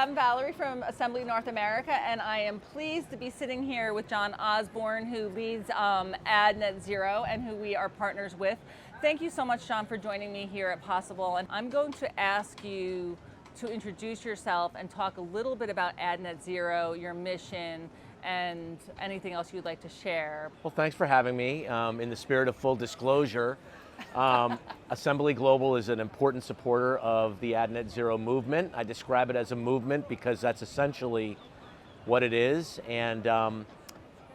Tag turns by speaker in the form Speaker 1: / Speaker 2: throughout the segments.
Speaker 1: I'm Valerie from Assembly North America, and I am pleased to be sitting here with John Osborn, who leads Ad Net Zero and who we are partners with. Thank you so much, John, for joining me here at Possible. And I'm going to ask you to introduce yourself and talk a little bit about Ad Net Zero, your mission, and anything else you'd like to share.
Speaker 2: Well, thanks for having me. In the spirit of full disclosure, Assembly Global is an important supporter of the Ad Net Zero movement. I describe it as a movement because that's essentially what it is. And a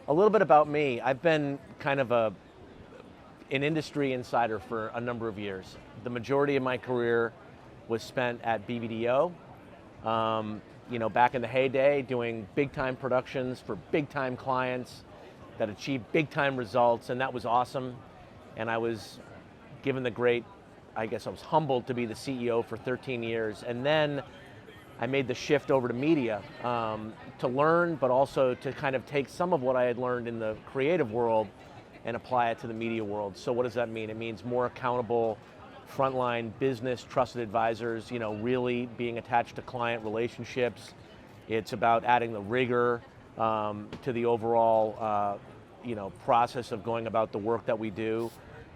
Speaker 2: little bit about me. I've been kind of an industry insider for a number of years. The majority of my career was spent at BBDO. Back in the heyday, doing big-time productions for big-time clients that achieved big-time results, and that was awesome. And I was given I was humbled to be the CEO for 13 years. And then I made the shift over to media to learn, but also to kind of take some of what I had learned in the creative world and apply it to the media world. So what does that mean? It means more accountable, frontline business, trusted advisors, really being attached to client relationships. It's about adding the rigor to the overall, process of going about the work that we do.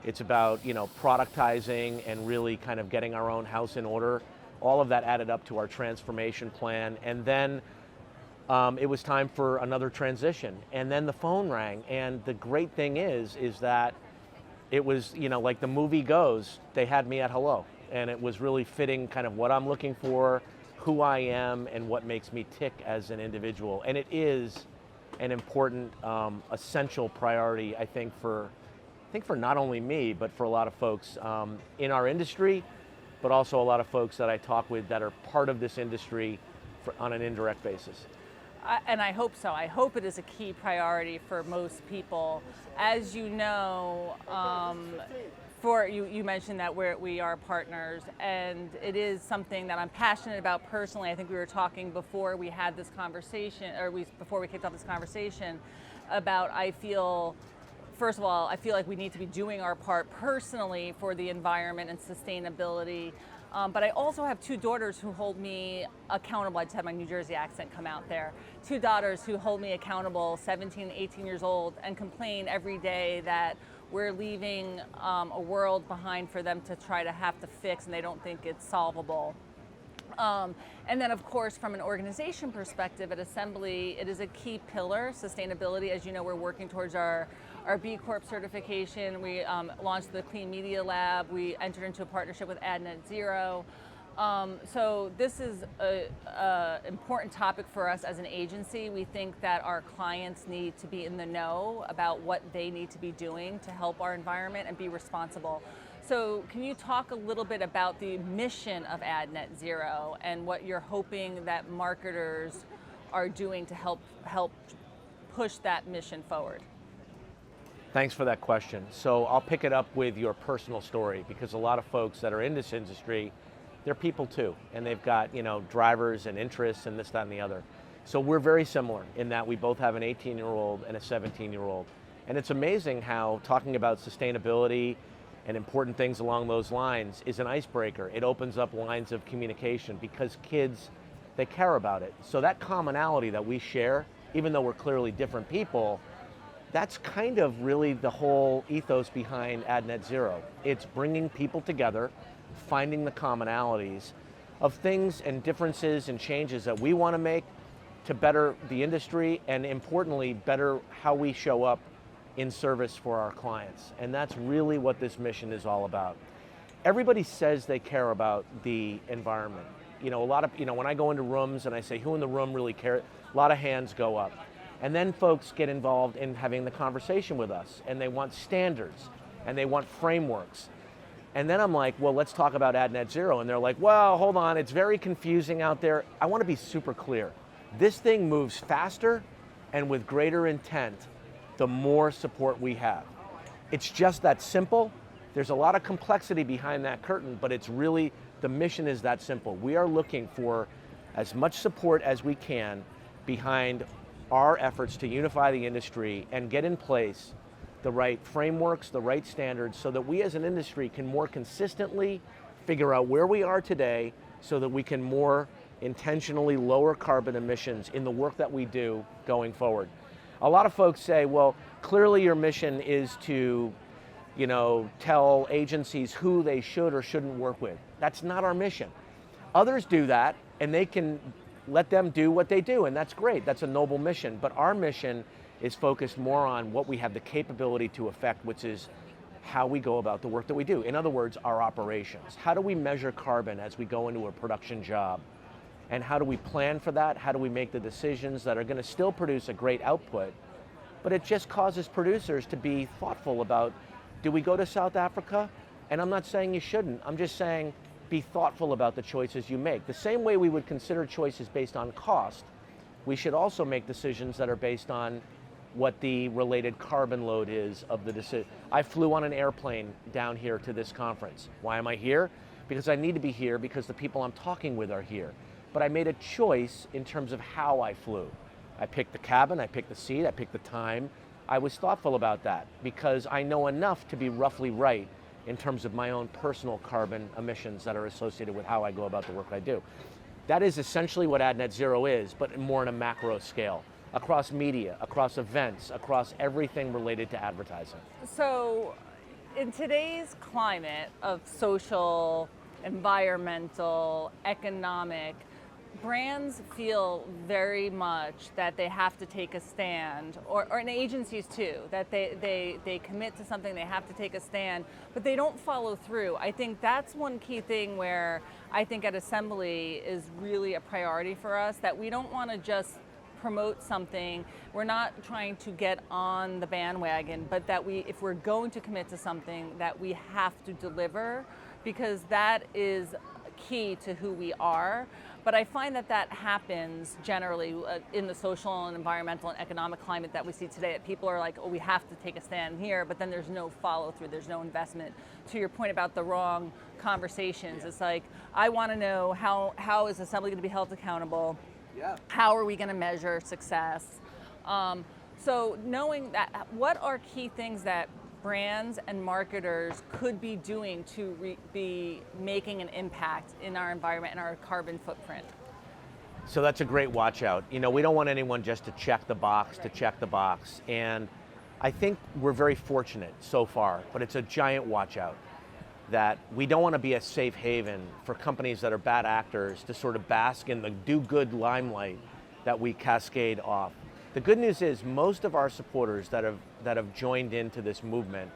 Speaker 2: It's about, productizing and really kind of getting our own house in order. All of that added up to our transformation plan. And then it was time for another transition. And then the phone rang. And the great thing is that it was, like the movie goes, they had me at hello. And it was really fitting kind of what I'm looking for, who I am, and what makes me tick as an individual. And it is an important, essential priority, I think for not only me, but for a lot of folks in our industry, but also a lot of folks that I talk with that are part of this industry on an indirect basis.
Speaker 1: And I hope so. I hope it is a key priority for most people. As you know, you mentioned that we are partners, and it is something that I'm passionate about personally. I think we were talking before we had this conversation, before we kicked off this conversation, about first of all, I feel like we need to be doing our part personally for the environment and sustainability. But I also have two daughters who hold me accountable. I just had my New Jersey accent come out there. Two daughters who hold me accountable, 17 and 18 years old, and complain every day that we're leaving a world behind for them to try to have to fix, and they don't think it's solvable. And then, of course, from an organization perspective at Assembly, it is a key pillar, sustainability. As you know, we're working towards our B Corp certification. We launched the Clean Media Lab. We entered into a partnership with Ad Net Zero. So this is an important topic for us as an agency. We think that our clients need to be in the know about what they need to be doing to help our environment and be responsible. So can you talk a little bit about the mission of Ad Net Zero and what you're hoping that marketers are doing to help push that mission forward?
Speaker 2: Thanks for that question. So I'll pick it up with your personal story, because a lot of folks that are in this industry, they're people too, and they've got drivers and interests and this, that, and the other. So we're very similar in that we both have an 18-year-old and a 17-year-old. And it's amazing how talking about sustainability and important things along those lines is an icebreaker. It opens up lines of communication because kids, they care about it. So that commonality that we share, even though we're clearly different people, that's kind of really the whole ethos behind Ad Net Zero. It's bringing people together, finding the commonalities of things and differences and changes that we want to make to better the industry, and importantly, better how we show up in service for our clients. And that's really what this mission is all about. Everybody says they care about the environment. A lot of, when I go into rooms and I say, who in the room really cares? A lot of hands go up. And then folks get involved in having the conversation with us, and they want standards, and they want frameworks. And then I'm like, well, let's talk about Ad Net Zero. And they're like, well, hold on, it's very confusing out there. I want to be super clear. This thing moves faster and with greater intent the more support we have. It's just that simple. There's a lot of complexity behind that curtain, but it's really, the mission is that simple. We are looking for as much support as we can behind our efforts to unify the industry and get in place the right frameworks, the right standards, so that we as an industry can more consistently figure out where we are today so that we can more intentionally lower carbon emissions in the work that we do going forward. A lot of folks say, well, clearly your mission is to, tell agencies who they should or shouldn't work with. That's not our mission. Others do that, and they can let them do what they do, and that's great. That's a noble mission. But our mission is focused more on what we have the capability to affect, which is how we go about the work that we do. In other words, our operations. How do we measure carbon as we go into a production job? And how do we plan for that? How do we make the decisions that are going to still produce a great output? But it just causes producers to be thoughtful about, do we go to South Africa? And I'm not saying you shouldn't. I'm just saying be thoughtful about the choices you make. The same way we would consider choices based on cost, we should also make decisions that are based on what the related carbon load is of the decision. I flew on an airplane down here to this conference. Why am I here? Because I need to be here because the people I'm talking with are here. But I made a choice in terms of how I flew. I picked the cabin, I picked the seat, I picked the time. I was thoughtful about that because I know enough to be roughly right in terms of my own personal carbon emissions that are associated with how I go about the work I do. That is essentially what AdNet Zero is, but more on a macro scale, across media, across events, across everything related to advertising.
Speaker 1: So in today's climate of social, environmental, economic, brands feel very much that they have to take a stand, or in agencies too, that they commit to something, they have to take a stand, but they don't follow through. I think that's one key thing where I think at Assembly is really a priority for us, that we don't want to just promote something. We're not trying to get on the bandwagon, but that if we're going to commit to something, that we have to deliver, because that is key to who we are. But I find that happens generally in the social and environmental and economic climate that we see today, that people are like, oh, we have to take a stand here, but then there's no follow through, there's no investment. To your point about the wrong conversations, it's like, I want to know how is Assembly going to be held accountable?
Speaker 3: Yeah.
Speaker 1: How are we going to measure success? So knowing that, what are key things that brands and marketers could be doing to be making an impact in our environment and our carbon footprint?
Speaker 2: So that's a great watch out. We don't want anyone just to check the box, And I think we're very fortunate so far, but it's a giant watch out that we don't want to be a safe haven for companies that are bad actors to sort of bask in the do-good limelight that we cascade off. The good news is most of our supporters that have joined into this movement,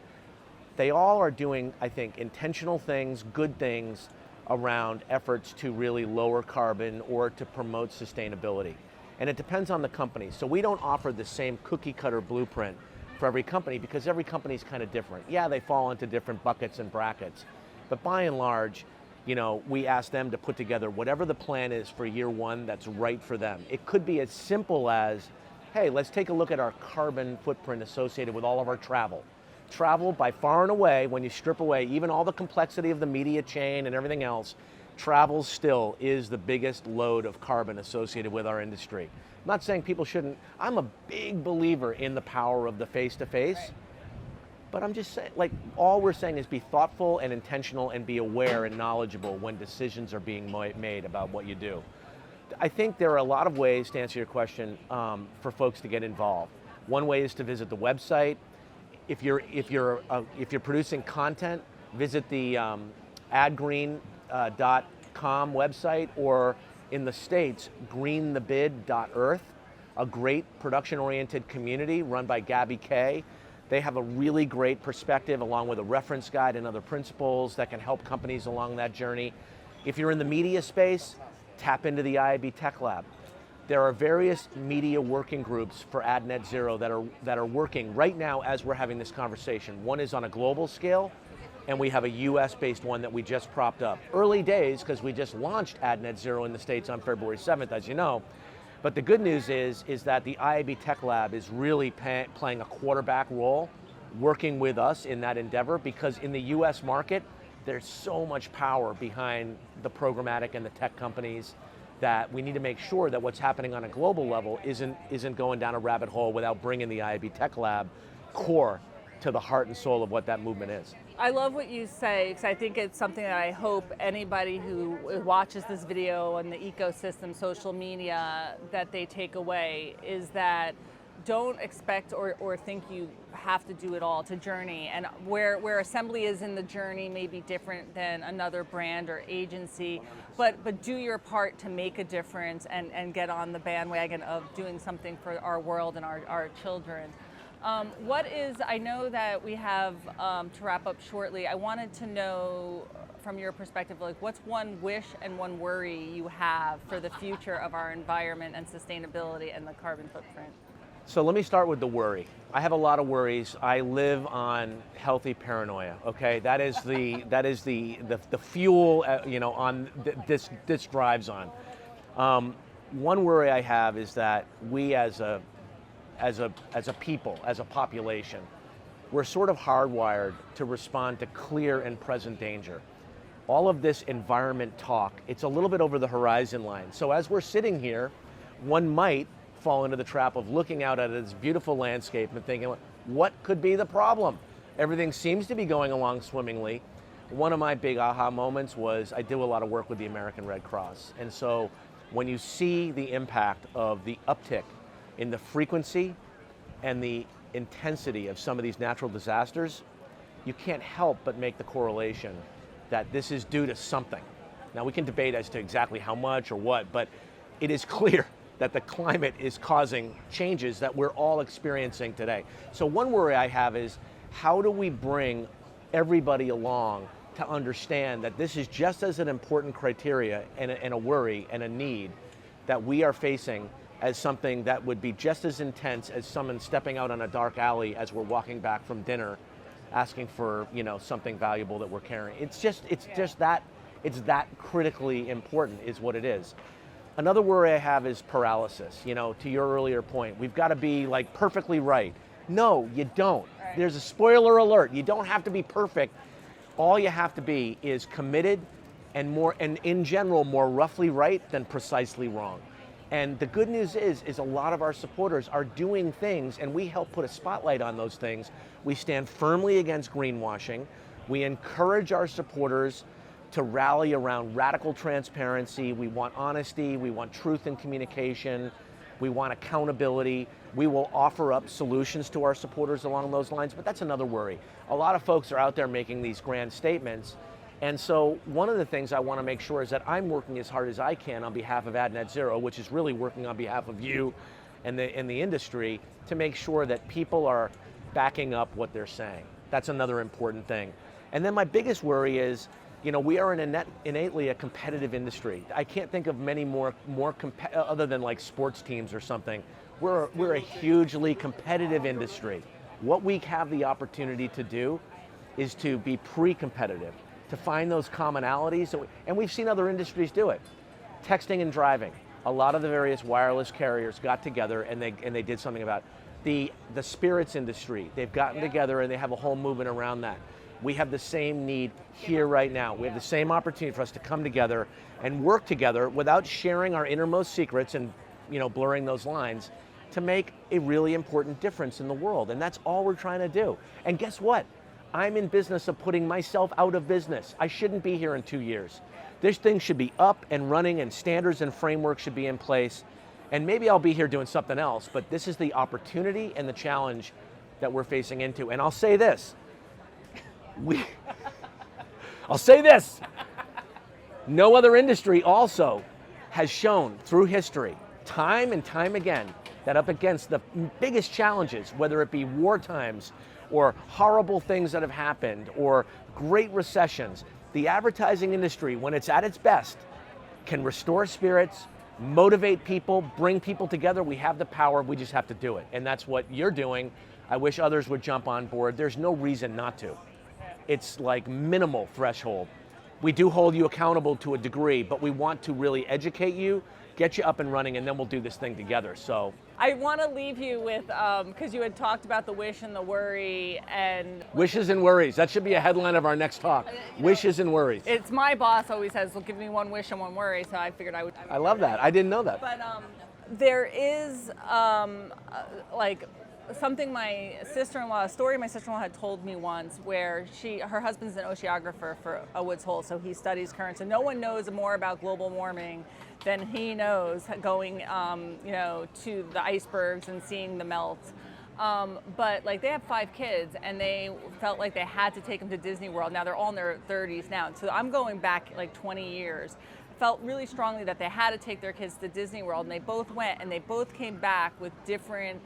Speaker 2: they all are doing, I think, intentional things, good things around efforts to really lower carbon or to promote sustainability. And it depends on the company. So we don't offer the same cookie cutter blueprint for every company because every company is kind of different. Yeah, they fall into different buckets and brackets, but by and large, we ask them to put together whatever the plan is for year one that's right for them. It could be as simple as, hey, let's take a look at our carbon footprint associated with all of our travel. Travel, by far and away, when you strip away even all the complexity of the media chain and everything else, travel still is the biggest load of carbon associated with our industry. I'm not saying people shouldn't. I'm a big believer in the power of the face-to-face, but I'm just saying, all we're saying is be thoughtful and intentional and be aware and knowledgeable when decisions are being made about what you do. I think there are a lot of ways, to answer your question, for folks to get involved. One way is to visit the website. If you're producing content, visit the adgreen.com website, or in the States, greenthebid.earth, a great production-oriented community run by Gabby Kay. They have a really great perspective along with a reference guide and other principles that can help companies along that journey. If you're in the media space, tap into the IAB Tech Lab. There are various media working groups for AdNet Zero that are working right now as we're having this conversation. One is on a global scale, and we have a US-based one that we just propped up. Early days, because we just launched AdNet Zero in the States on February 7th, as you know. But the good news is that the IAB Tech Lab is really playing a quarterback role, working with us in that endeavor, because in the US market, there's so much power behind the programmatic and the tech companies that we need to make sure that what's happening on a global level isn't going down a rabbit hole without bringing the IAB Tech Lab core to the heart and soul of what that movement is.
Speaker 1: I love what you say, because I think it's something that I hope anybody who watches this video on the ecosystem, social media, that they take away, is that don't expect or think you have to do it all. It's a journey, and where Assembly is in the journey may be different than another brand or agency, but do your part to make a difference and get on the bandwagon of doing something for our world and our children. I know that we have to wrap up shortly. I wanted to know from your perspective, like, what's one wish and one worry you have for the future of our environment and sustainability and the carbon footprint?
Speaker 2: So let me start with the worry. I have a lot of worries. I live on healthy paranoia. Okay, that is the fuel on this drives on. One worry I have is that we as a people, as a population, we're sort of hardwired to respond to clear and present danger. All of this environment talk, it's a little bit over the horizon line. So as we're sitting here, one might fall into the trap of looking out at this beautiful landscape and thinking, what could be the problem? Everything seems to be going along swimmingly. One of my big aha moments was I do a lot of work with the American Red Cross. And so when you see the impact of the uptick in the frequency and the intensity of some of these natural disasters, you can't help but make the correlation that this is due to something. Now we can debate as to exactly how much or what, but it is clear that the climate is causing changes that we're all experiencing today. So one worry I have is, how do we bring everybody along to understand that this is just as an important criteria and a worry and a need that we are facing as something that would be just as intense as someone stepping out on a dark alley as we're walking back from dinner asking for, something valuable that we're carrying. It's that critically important is what it is. Another worry I have is paralysis. To your earlier point, we've got to be like perfectly right. No, you don't. Right. There's a spoiler alert. You don't have to be perfect. All you have to be is committed and in general, more roughly right than precisely wrong. And the good news is a lot of our supporters are doing things, and we help put a spotlight on those things. We stand firmly against greenwashing. We encourage our supporters to rally around radical transparency. We want honesty. We want truth in communication. We want accountability. We will offer up solutions to our supporters along those lines, but that's another worry. A lot of folks are out there making these grand statements. And so one of the things I want to make sure is that I'm working as hard as I can on behalf of Ad Net Zero, which is really working on behalf of you and the industry, to make sure that people are backing up what they're saying. That's another important thing. And then my biggest worry is, we are innately a competitive industry. I can't think of many more other than like sports teams or something. We're a hugely competitive industry. What we have the opportunity to do is to be pre-competitive, to find those commonalities, and we've seen other industries do it. Texting and driving. A lot of the various wireless carriers got together and they did something about it. The spirits industry, they've gotten together and they have a whole movement around that. We have the same need here right now. We have the same opportunity for us to come together and work together without sharing our innermost secrets and blurring those lines to make a really important difference in the world. And that's all we're trying to do. And guess what? I'm in business of putting myself out of business. I shouldn't be here in 2 years. This thing should be up and running, and standards and frameworks should be in place. And maybe I'll be here doing something else, but this is the opportunity and the challenge that we're facing into. And I'll say this. No other industry also has shown through history, time and time again, that up against the biggest challenges, whether it be war times or horrible things that have happened or great recessions, the advertising industry, when it's at its best, can restore spirits, motivate people, bring people together. We have the power, we just have to do it. And that's what you're doing. I wish others would jump on board. There's no reason not to. It's like minimal threshold. We do hold you accountable to a degree, but we want to really educate you, get you up and running, and then we'll do this thing together. So
Speaker 1: I want to leave you with, because you had talked about the wish and the worry and...
Speaker 2: Wishes and worries. That should be a headline of our next talk. Wishes and worries.
Speaker 1: It's my boss always says, well, give me one wish and one worry, so I figured I would...
Speaker 2: I love that. I didn't know that.
Speaker 1: But there is, something a story my sister-in-law had told me once, where her husband's an oceanographer for a Woods Hole, so he studies currents, and no one knows more about global warming than he knows, going to the icebergs and seeing the melt. But like, they have 5 kids, and they felt like they had to take them to Disney World. Now they're all in their 30s now, so I'm going back like 20 years. Felt really strongly that they had to take their kids to Disney World, and they both went, and they both came back with different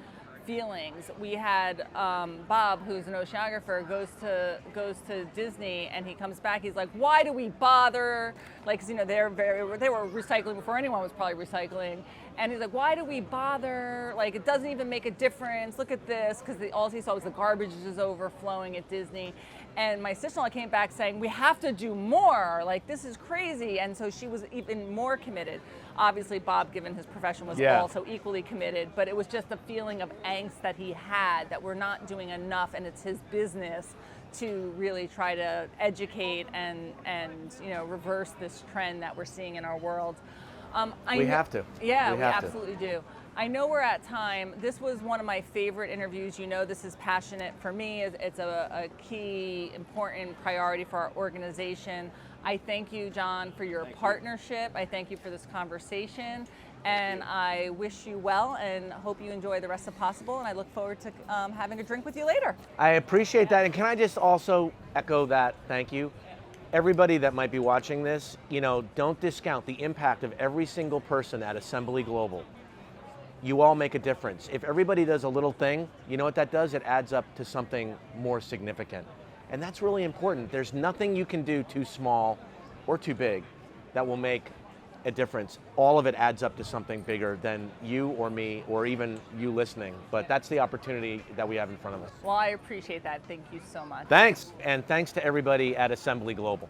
Speaker 1: feelings. We had Bob, who's an oceanographer, goes to Disney, and he comes back. He's like, "Why do we bother?" Like, 'cause, they were recycling before anyone was probably recycling. And he's like, "Why do we bother? Like, it doesn't even make a difference. Look at this," because all he saw was the garbage is overflowing at Disney. And my sister-in-law came back saying, "We have to do more. Like, this is crazy." And so she was even more committed. Obviously, Bob, given his profession, was also equally committed. But it was just a feeling of angst that he had, that we're not doing enough, and it's his business to really try to educate and reverse this trend that we're seeing in our world.
Speaker 2: We have to.
Speaker 1: Yeah, we absolutely do. I know we're at time. This was one of my favorite interviews. This is passionate for me. It's a key, important priority for our organization. I thank you, John, for your partnership. I thank you for this conversation. And I wish you well and hope you enjoy the rest of Possible. And I look forward to having a drink with you later.
Speaker 2: I appreciate that. And can I just also echo that thank you? Everybody that might be watching this, don't discount the impact of every single person at Assembly Global. You all make a difference. If everybody does a little thing, you know what that does? It adds up to something more significant. And that's really important. There's nothing you can do too small or too big that will make a difference. All of it adds up to something bigger than you or me or even you listening. But that's the opportunity that we have in front of us.
Speaker 1: Well, I appreciate that. Thank you so much.
Speaker 2: Thanks. And thanks to everybody at Assembly Global.